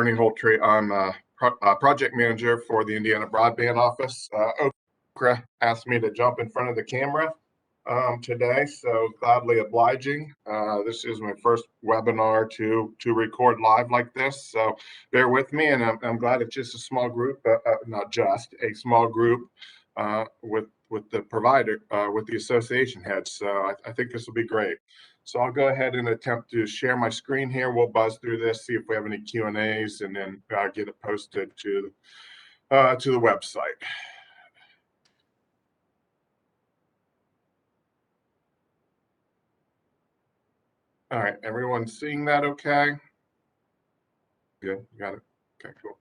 Ernie Holtree. I'm a project manager for the Indiana Broadband Office. Okra asked me to jump in front of the camera today, so gladly obliging. This is my first webinar to record live like this, so bear with me, and I'm glad it's just a small group, not just a small group with the provider, with the association heads. So I think this will be great. So I'll go ahead and attempt to share my screen here. We'll buzz through this, see if we have any Q&As, and then get it posted to the website. All right, everyone seeing that okay? Good, you got it? Okay, cool.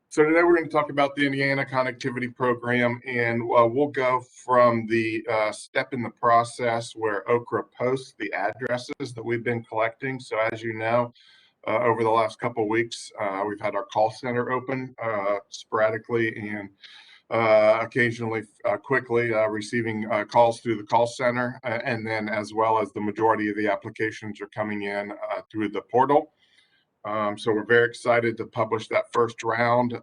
So today we're going to talk about the Indiana Connectivity Program, and we'll go from the step in the process where Okra posts the addresses that we've been collecting. So as you know, over the last couple of weeks, we've had our call center open sporadically and occasionally quickly receiving calls through the call center, and then as well as the majority of the applications are coming in through the portal. So we're very excited to publish that first round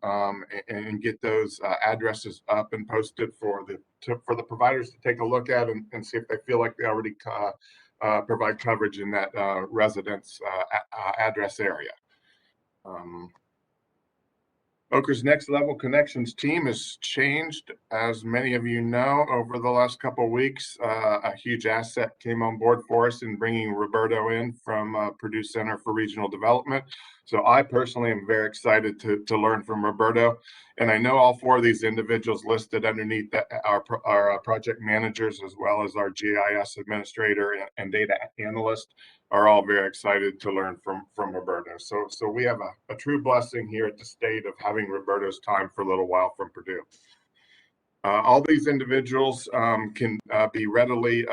and get those addresses up and posted for the providers to take a look at and see if they feel like they already provide coverage in that residence address area. Okra's Next Level Connections team has changed, as many of you know, over the last couple of weeks. A huge asset came on board for us in bringing Roberto in from Purdue Center for Regional Development. So I personally am very excited to learn from Roberto. And I know all four of these individuals listed underneath our project managers, as well as our GIS administrator and data analyst, are all very excited to learn from Roberto. So we have a true blessing here at the state of having Roberto's time for a little while from Purdue. All these individuals can be readily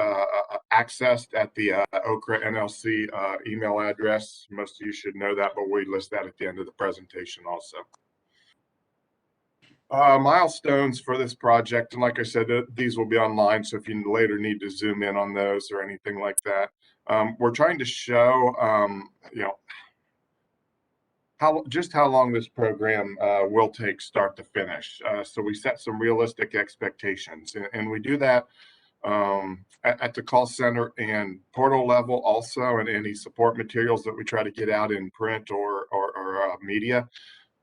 accessed at the Okra NLC email address. Most of you should know that, but we list that at the end of the presentation also. Milestones for this project, and like I said, these will be online, so if you later need to zoom in on those or anything like that. We're trying to show, how long this program will take start to finish. So we set some realistic expectations, and we do that at the call center and portal level also, and any support materials that we try to get out in print or media.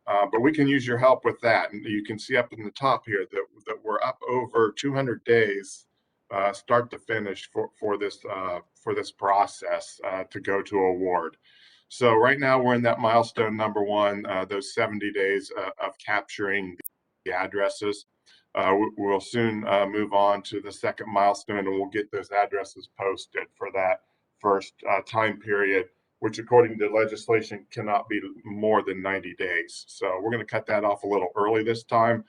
But we can use your help with that. And you can see up in the top here that we're up over 200 days start to finish for this process to go to award. So right now we're in that milestone number one, those 70 days of capturing the addresses. We'll soon move on to the second milestone, and we'll get those addresses posted for that first time period, which according to legislation cannot be more than 90 days. So we're going to cut that off a little early this time.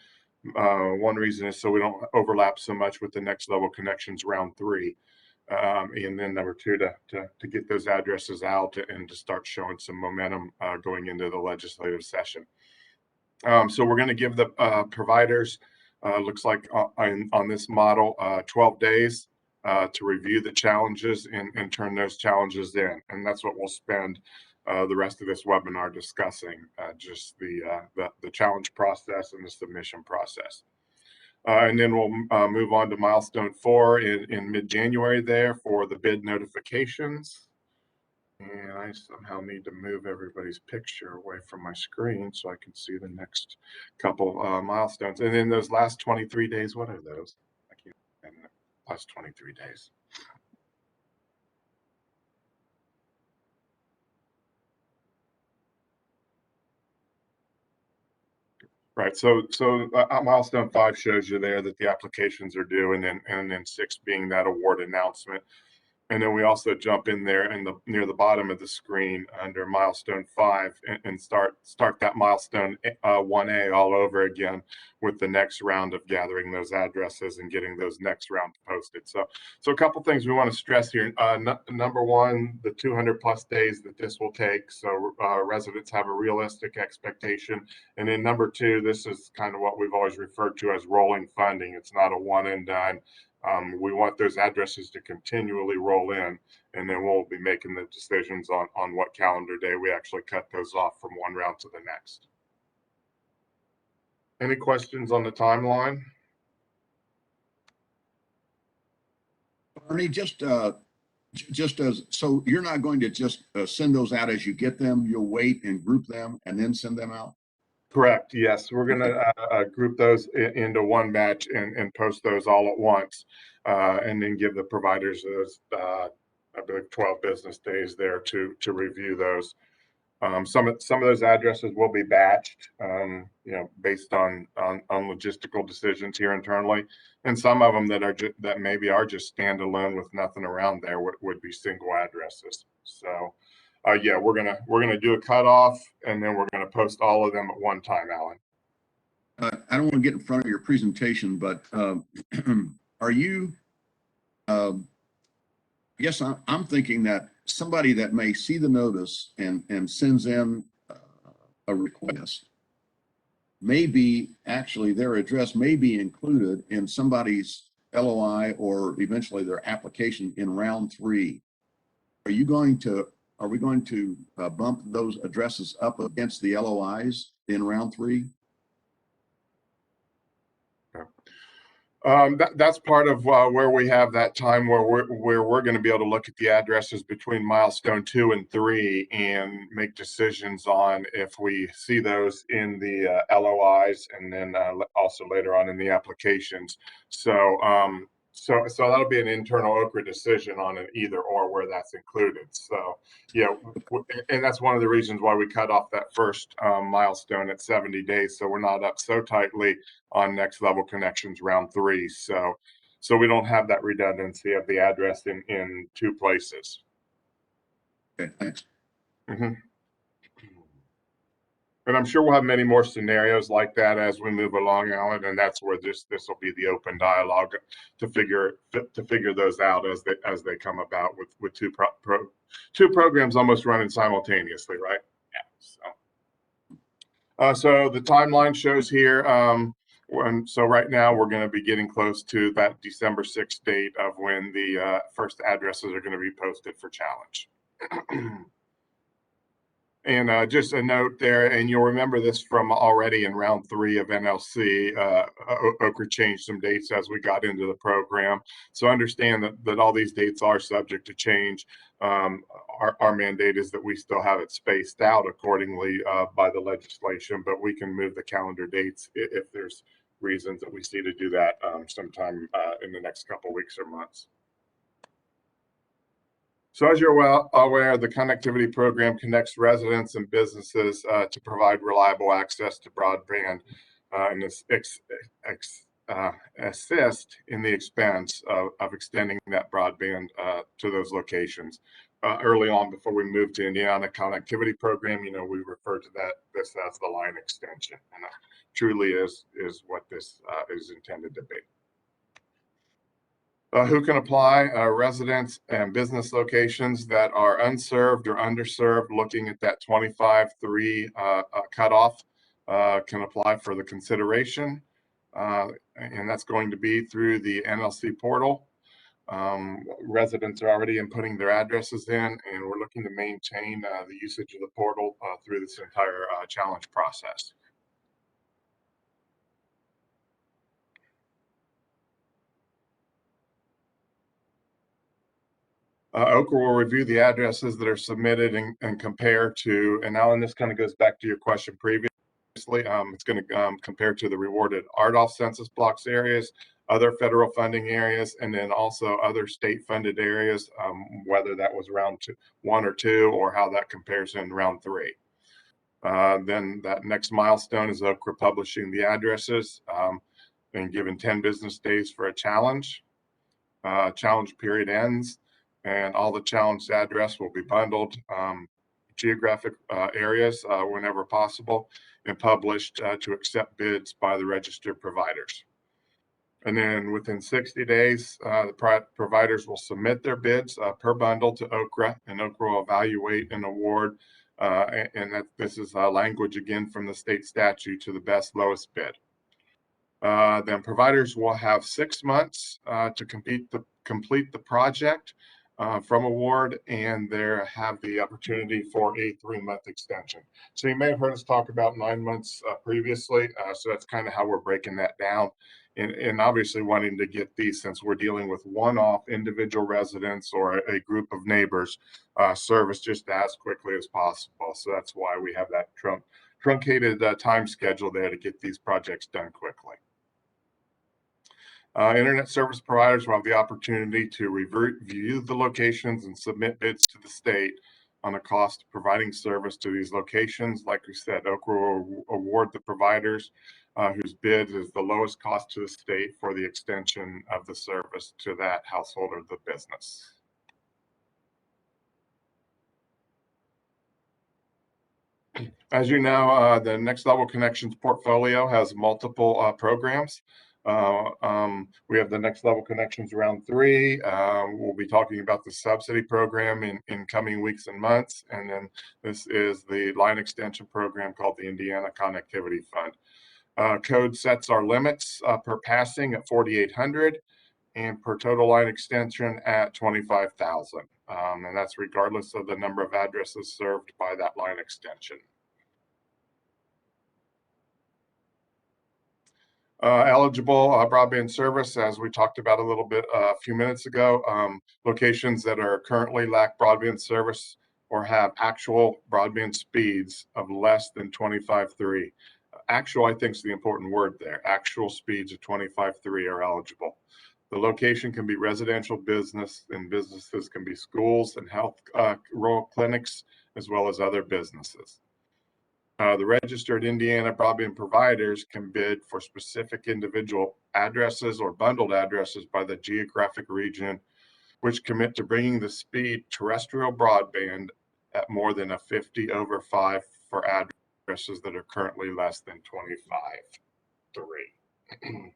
One reason is so we don't overlap so much with the Next Level Connections round 3. And then number 2, to get those addresses out and to start showing some momentum going into the legislative session. So we're going to give the providers, looks like on this model, 12 days to review the challenges and turn those challenges in. And that's what we'll spend the rest of this webinar discussing, just the challenge process and the submission process. And then we'll move on to milestone 4 in mid-January there for the bid notifications. And I somehow need to move everybody's picture away from my screen so I can see the next couple milestones. And then those last 23 days, what are those? I can't remember. Last 23 days. Right, so milestone 5 shows you there that the applications are due, and then 6 being that award announcement. And then we also jump in there near the bottom of the screen under milestone 5 and start that milestone 1A all over again with the next round of gathering those addresses and getting those next round posted. So a couple things we want to stress here. Number one, the 200 plus days that this will take. So residents have a realistic expectation. And then number 2, this is kind of what we've always referred to as rolling funding. It's not a one and done. We want those addresses to continually roll in, and then we'll be making the decisions on what calendar day we actually cut those off from one round to the next. Any questions on the timeline? Ernie, just as, so you're not going to just send those out as you get them, you'll wait and group them and then send them out? Correct. Yes, we're going to group those into one batch and post those all at once, and then give the providers those, I believe, 12 business days there to review those. Some of those addresses will be batched, based on logistical decisions here internally, and some of them that maybe are just standalone with nothing around there would be single addresses. So. Yeah, we're gonna do a cutoff, and then we're gonna post all of them at one time, Alan. I don't want to get in front of your presentation, but are you, yes, I'm thinking that somebody that may see the notice and sends in a request, maybe actually their address may be included in somebody's LOI or eventually their application in round 3. Are we going to bump those addresses up against the LOIs in round 3? That's part of where we have that time where we're going to be able to look at the addresses between milestone 2 and 3 and make decisions on if we see those in the LOIs, and then also later on in the applications. So that'll be an internal Okra decision on an either or where that's included. So yeah, and that's one of the reasons why we cut off that first milestone at 70 days, so we're not up so tightly on next level connections round 3. So we don't have that redundancy of the address in 2 places. Okay, thanks. Mm-hmm. And I'm sure we'll have many more scenarios like that as we move along, Alan, and that's where this will be the open dialogue to figure those out as they come about with two programs almost running simultaneously, right? Yeah. So the timeline shows here. So right now we're going to be getting close to that December 6th date of when the first addresses are going to be posted for challenge. And just a note there, and you'll remember this from already in round 3 of NLC, Okra changed some dates as we got into the program. So understand that all these dates are subject to change. Our mandate is that we still have it spaced out accordingly by the legislation, but we can move the calendar dates if there's reasons that we see to do that sometime in the next couple weeks or months. So as you're well aware, the connectivity program connects residents and businesses to provide reliable access to broadband and assist in the expense of extending that broadband to those locations. Early on, before we moved to Indiana Connectivity Program, we refer to this as the line extension, and it truly is what this is intended to be. Who can apply? Residents and business locations that are unserved or underserved, looking at that 25-3 cutoff, can apply for the consideration. And that's going to be through the NLC portal. Residents are already inputting their addresses in, and we're looking to maintain the usage of the portal through this entire challenge process. Okra will review the addresses that are submitted and compare to, and Alan, this kind of goes back to your question previously. It's going to compare to the rewarded RDOF census blocks areas, other federal funding areas, and then also other state funded areas, whether that was round 1 or 2, or how that compares in round 3. Then that next milestone is Okra publishing the addresses and given 10 business days for a challenge. Challenge period ends, and all the challenged address will be bundled geographic areas whenever possible and published to accept bids by the registered providers. And then within 60 days, the providers will submit their bids per bundle to Okra, and Okra will evaluate and award, and that this is language again from the state statute, to the best lowest bid. Then providers will have 6 months to complete the project from award, and they have the opportunity for a 3-month extension. So you may have heard us talk about 9 months previously. So that's kind of how we're breaking that down. And obviously wanting to get these, since we're dealing with one-off individual residents or a group of neighbors, service just as quickly as possible. So that's why we have that truncated time schedule there to get these projects done quickly. Internet service providers will have the opportunity to review the locations and submit bids to the state on the cost of providing service to these locations. Like we said, Okra will award the providers whose bid is the lowest cost to the state for the extension of the service to that household or the business. As you know, the Next Level Connections portfolio has multiple programs. We have the Next Level Connections Round 3. We'll be talking about the subsidy program in coming weeks and months. And then this is the line extension program called the Indiana Connectivity Fund. Code sets our limits per passing at 4,800 and per total line extension at 25,000. And that's regardless of the number of addresses served by that line extension. Eligible broadband service, as we talked about a little bit a few minutes ago, locations that are currently lack broadband service or have actual broadband speeds of less than 25.3. Actual, I think, is the important word there. Actual speeds of 25.3 are eligible. The location can be residential, business, and businesses can be schools and health rural clinics, as well as other businesses. The registered Indiana broadband providers can bid for specific individual addresses or bundled addresses by the geographic region, which commit to bringing the speed terrestrial broadband at more than a 50/5 for addresses that are currently less than 25.3.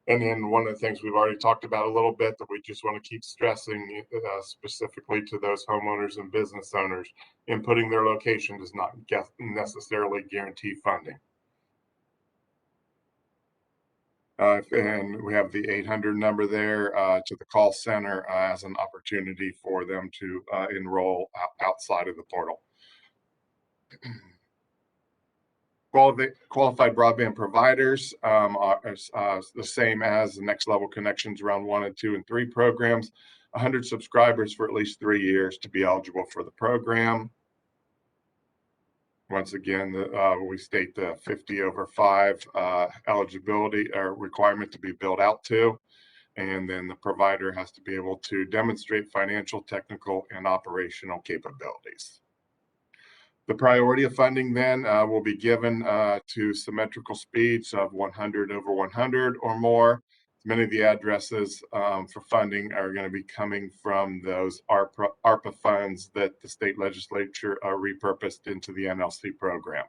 And then one of the things we've already talked about a little bit that we just want to keep stressing specifically to those homeowners and business owners, inputting their location does not necessarily guarantee funding. And we have the 800 number there to the call center as an opportunity for them to enroll outside of the portal. Qualified broadband providers are the same as the Next Level Connections Round 1 and 2 and 3 programs. 100 subscribers for at least 3 years to be eligible for the program. Once again, we state the 50/5 eligibility or requirement to be billed out to. And then the provider has to be able to demonstrate financial, technical, and operational capabilities. The priority of funding then will be given to symmetrical speeds of 100/100 or more. Many of the addresses for funding are going to be coming from those ARPA funds that the state legislature repurposed into the NLC program.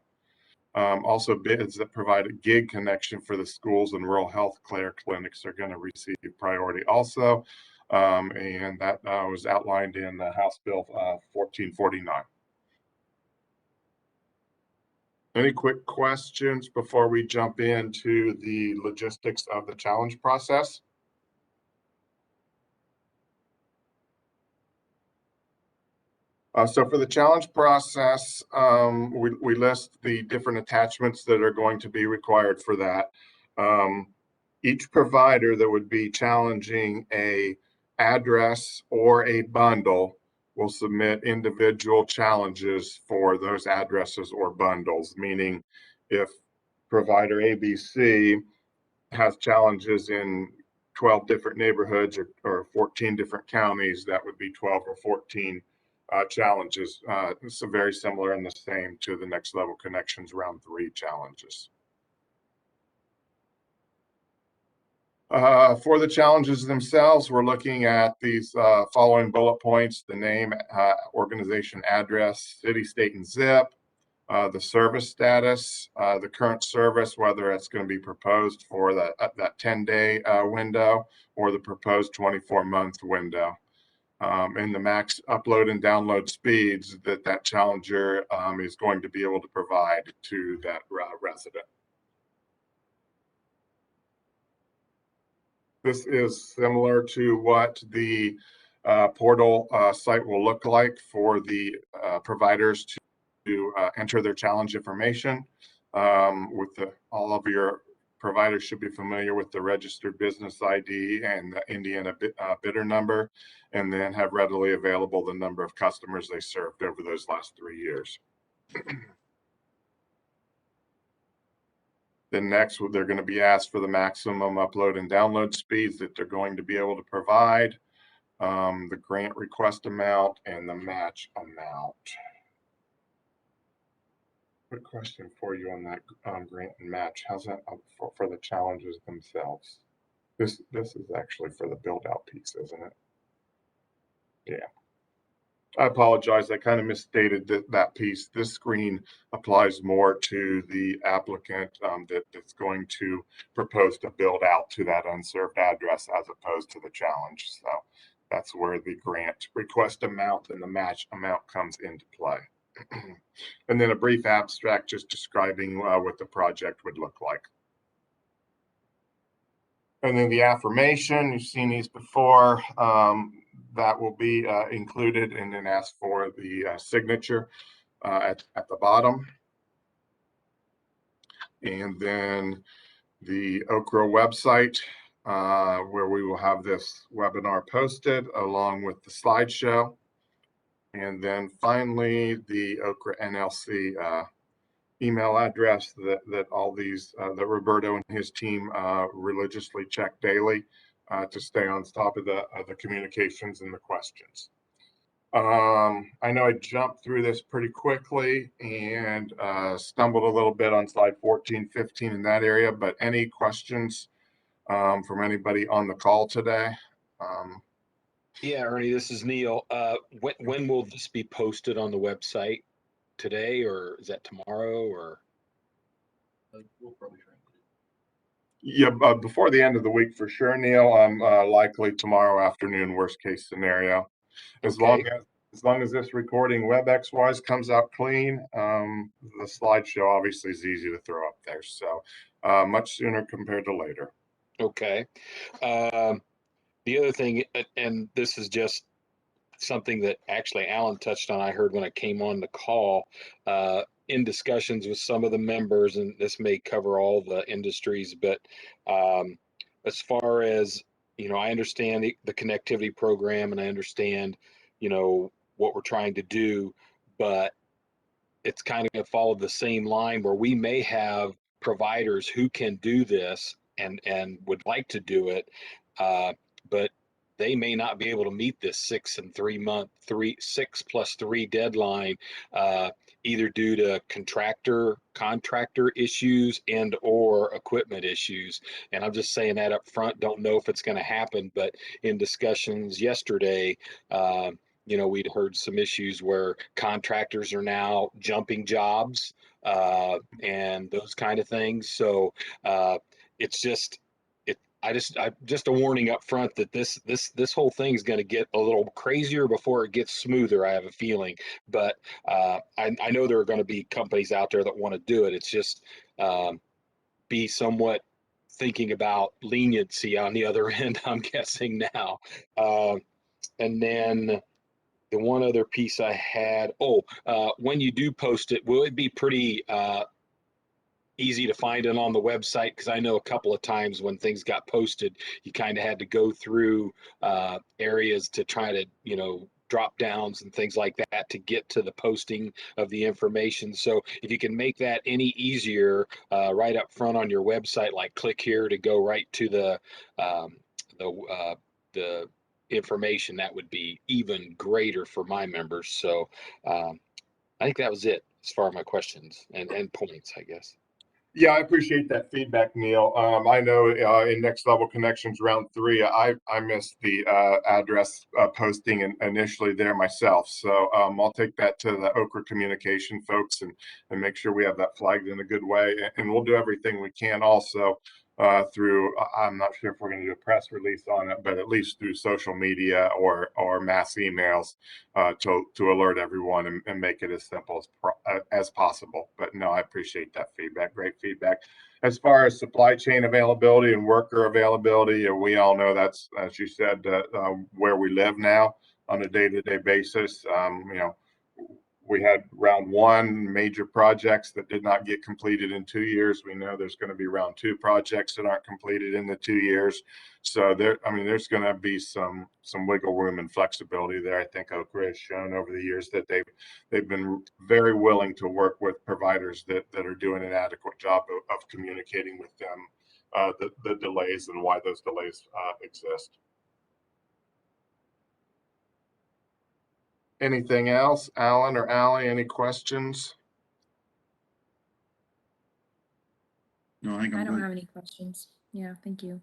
Also, bids that provide a gig connection for the schools and rural health care clinics are going to receive priority also. And that was outlined in House Bill 1449. Any quick questions before we jump into the logistics of the challenge process? So for the challenge process, we list the different attachments that are going to be required for that. Each provider that would be challenging a address or a bundle will submit individual challenges for those addresses or bundles, meaning if provider ABC has challenges in 12 different neighborhoods or 14 different counties, that would be 12 or 14 challenges. So very similar and the same to the Next Level Connections Round 3 challenges. For the challenges themselves, we're looking at these following bullet points: the name, organization address, city, state, and zip, the service status, the current service, whether it's going to be proposed for that 10-day window or the proposed 24-month window, and the max upload and download speeds that challenger is going to be able to provide to that resident. This is similar to what the portal site will look like for the providers to enter their challenge information. All of your providers should be familiar with the registered business ID and the Indiana bidder number, and then have readily available the number of customers they served over those last 3 years. Then next, they're going to be asked for the maximum upload and download speeds that they're going to be able to provide, the grant request amount, and the match amount. Quick question for you on that grant and match. How's that for the challenges themselves? This is actually for the build out piece, isn't it? Yeah. I apologize. I kind of misstated that piece. This screen applies more to the applicant that's going to propose to build out to that unserved address as opposed to the challenge. So that's where the grant request amount and the match amount comes into play. And then a brief abstract just describing what the project would look like. And then the affirmation, you've seen these before, that will be included and then ask for the signature at the bottom. And then the Okra website, where we will have this webinar posted along with the slideshow. And then finally, the Okra NLC email address that all these, that Roberto and his team religiously check daily to stay on top of the communications and the questions. I know I jumped through this pretty quickly and stumbled a little bit on slide 14, 15 in that area, but any questions from anybody on the call today? Yeah, Ernie, this is Neil. When will this be posted on the website? Today, or is that tomorrow, or? We'll probably try. Yeah, before the end of the week for sure, Neil. Likely tomorrow afternoon, worst case scenario. As long as this recording WebEx wise comes out clean, the slideshow obviously is easy to throw up there. So much sooner compared to later. Okay. The other thing, and this is just something that actually Alan touched on, I heard when I came on the call, in discussions with some of the members, and this may cover all the industries, but as far as, I understand the connectivity program and I understand, what we're trying to do, but it's kind of followed the same line where we may have providers who can do this and would like to do it, but they may not be able to meet this 6 + 3 deadline, either due to contractor issues and or equipment issues. And I'm just saying that up front. Don't know if it's going to happen, but in discussions yesterday, we'd heard some issues where contractors are now jumping jobs and those kind of things. So it's just a warning up front that this whole thing is going to get a little crazier before it gets smoother. I have a feeling, but I know there are going to be companies out there that want to do it. It's just be somewhat thinking about leniency on the other end, I'm guessing now. And then the one other piece I had, when you do post it, will it be pretty easy to find it on the website? Because I know a couple of times when things got posted, you kind of had to go through areas to try to, drop downs and things like that to get to the posting of the information. So if you can make that any easier right up front on your website, like click here to go right to the information, that would be even greater for my members. So I think that was it as far as my questions and points, I guess. Yeah, I appreciate that feedback, Neil. I know in Next Level Connections round 3, I missed the address posting initially there myself. So I'll take that to the Okra communication folks and make sure we have that flagged in a good way. And we'll do everything we can also through, I'm not sure if we're going to do a press release on it, but at least through social media or mass emails to alert everyone and make it as simple as possible. But no, I appreciate that feedback. Great feedback. As far as supply chain availability and worker availability, we all know that's, as you said, where we live now on a day-to-day basis. We had round one major projects that did not get completed in 2 years. We know there's going to be round two projects that aren't completed in the 2 years. So there's going to be some wiggle room and flexibility there. I think Okra has shown over the years that they've been very willing to work with providers that are doing an adequate job of communicating with them the delays and why those delays exist. Anything else, Alan or Allie? Any questions? No, I think I I'm don't good. have any questions. Yeah, thank you.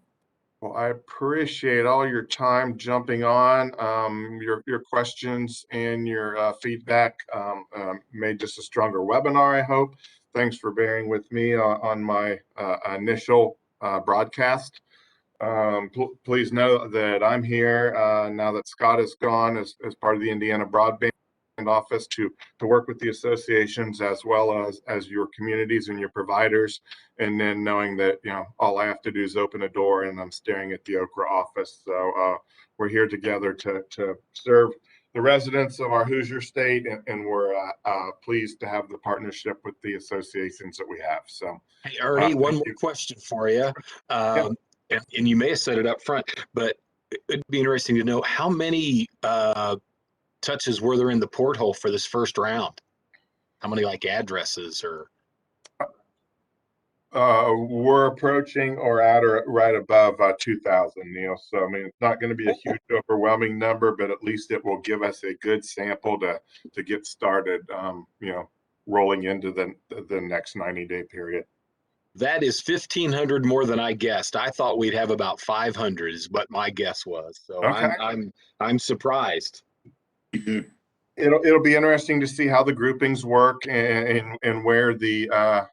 Well, I appreciate all your time jumping on. Your questions and your feedback made this a stronger webinar, I hope. Thanks for bearing with me on my initial broadcast. Please know that I'm here now that Scott is gone as part of the Indiana Broadband Office to work with the associations as well as your communities and your providers. And then knowing that, all I have to do is open a door and I'm staring at the Okra office. So we're here together to serve the residents of our Hoosier state, and we're pleased to have the partnership with the associations that we have. So Hey, Ernie, one thank more you. question for you. And you may have said it up front, but it'd be interesting to know how many touches were there in the porthole for this first round? How many addresses or? We're approaching or at or right above 2,000, Neil. So, it's not going to be a huge overwhelming number, but at least it will give us a good sample to get started, rolling into the next 90-day period. That is 1,500 more than I guessed. I thought we'd have about 500 is what my guess was. So Okay. I'm surprised. You do. It'll be interesting to see how the groupings work and where the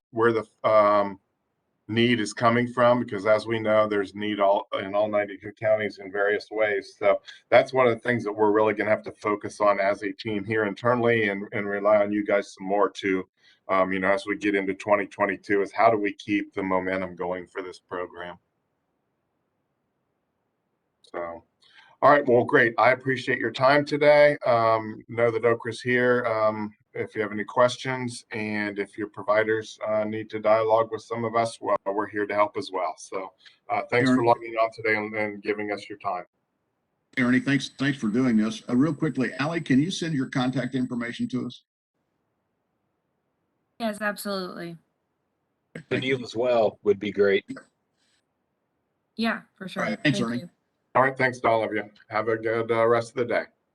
need is coming from, because as we know, there's need in all 92 counties in various ways. So that's one of the things that we're really going to have to focus on as a team here internally, and rely on you guys some more too. As we get into 2022, is how do we keep the momentum going for this program? So, all right, well, great. I appreciate your time today. Know that Okra's here if you have any questions, and if your providers need to dialogue with some of us, well, we're here to help as well. So thanks for logging on today and giving us your time. Ernie, thanks for doing this. Real quickly, Allie, can you send your contact information to us? Yes, absolutely. Thank you. Neil as well would be great. Yeah, for sure. All right, thanks, Thank Ernie. you. All right, thanks to all of you. Have a good rest of the day.